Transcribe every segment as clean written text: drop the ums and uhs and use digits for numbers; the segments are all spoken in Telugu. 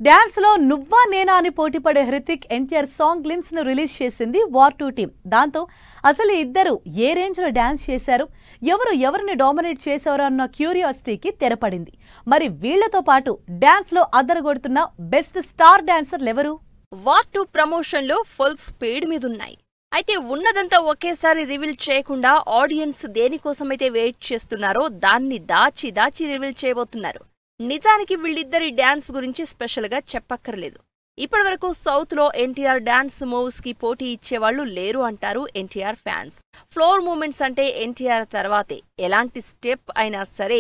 డాన్స్ లో నువ్వా నేనా అని పోటీపడే హృతిక్ ఎన్టీఆర్ సాంగ్ గ్లిమ్స్ ను రిలీజ్ చేసింది వార్ 2 టీమ్. దాంతో అసలు ఇద్దరు ఏ రేంజ్ లో డాన్స్ చేశారు, ఎవరిని డామినేట్ చేశారు అన్న క్యూరియాసిటీకి తెరపడింది. మరి వీళ్లతో పాటు డాన్స్ లో అదరగొడుతున్న బెస్ట్ స్టార్ డాన్సర్లు ఎవరు? వార్ 2 ప్రమోషన్ లో ఫుల్ స్పీడ్ మీదున్నాయి. అయితే ఉన్నదంతా ఒకేసారి రివీల్ చేయకుండా ఆడియన్స్ దేనికోసమైతే వెయిట్ చేస్తున్నారో దాన్ని దాచి రివీల్ చేయబోతున్నారు. నిజానికి వీళ్ళిద్దరి డాన్స్ గురించి స్పెషల్ గా చెప్పక్కర్లేదు. ఇప్పటివరకు సౌత్ లో ఎన్టీఆర్ డాన్స్ మూవ్స్ కి పోటీ ఇచ్చేవాళ్లు లేరు అంటారు ఎన్టీఆర్ ఫ్యాన్స్. ఫ్లోర్ మూమెంట్స్ అంటే ఎన్టీఆర్ తర్వాతే. ఎలాంటి స్టెప్ అయినా సరే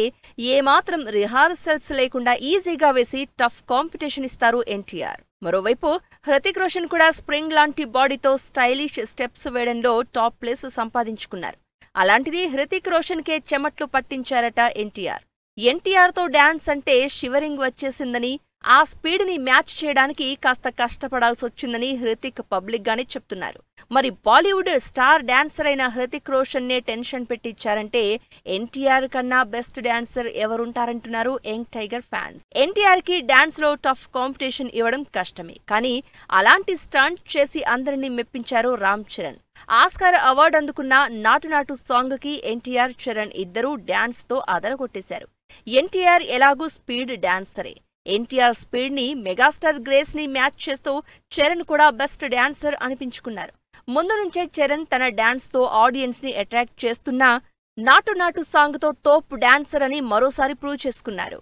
ఏమాత్రం రిహార్సల్స్ లేకుండా ఈజీగా వేసి టఫ్ కాంపిటీషన్ ఇస్తారు ఎన్టీఆర్. మరోవైపు హృతిక్ రోషన్ కూడా స్ప్రింగ్ లాంటి బాడీతో స్టైలిష్ స్టెప్స్ వేయడంలో టాప్ ప్లేస్ సంపాదించుకున్నారు. అలాంటిది హృతిక్ రోషన్ కే చెమట్లు పట్టించారట ఎన్టీఆర్. ఎన్టీఆర్ తో డాన్స్ అంటే షివరింగ్ వచ్చేసిందని, ఆ స్పీడ్ ని మ్యాచ్ చేయడానికి కాస్త కష్టపడాల్సొచ్చిందని హృతిక్ పబ్లిక్ గానే చెప్తున్నారు. మరి బాలీవుడ్ స్టార్ డాన్సర్ అయిన హృతిక్ రోషన్ నే టెన్షన్ పెట్టించారంటే ఎన్టీఆర్ కన్నా బెస్ట్ డాన్సర్ ఎవరుంటారంటున్నారు యంగ్ టైగర్ ఫ్యాన్స్. ఎన్టీఆర్ కి డాన్స్ లో టఫ్ కాంపిటీషన్ ఇవ్వడం కష్టమే, కానీ అలాంటి స్టంట్ చేసి అందరినీ మెప్పించారు రామ్ చరణ్. ఆస్కార్ అవార్డు అందుకున్న నాటు నాటు సాంగ్ కి ఎన్టీఆర్ చరణ్ ఇద్దరూ డాన్స్ తో అదరగొట్టేశారు. ఎన్టీఆర్ ఎలాగూ స్పీడ్ డాన్సరే. ఎన్టీఆర్ స్పీడ్ ని మెగాస్టార్ గ్రేస్ ని మ్యాచ్ చేస్తూ చరణ్ కూడా బెస్ట్ డాన్సర్ అనిపించుకున్నారు. ముందు నుంచే చరణ్ తన డాన్స్ తో ఆడియన్స్ ని అట్రాక్ట్ చేస్తున్నా నాటు నాటు సాంగ్ తో తోపు డాన్సర్ అని మరోసారి ప్రూవ్ చేసుకున్నారు.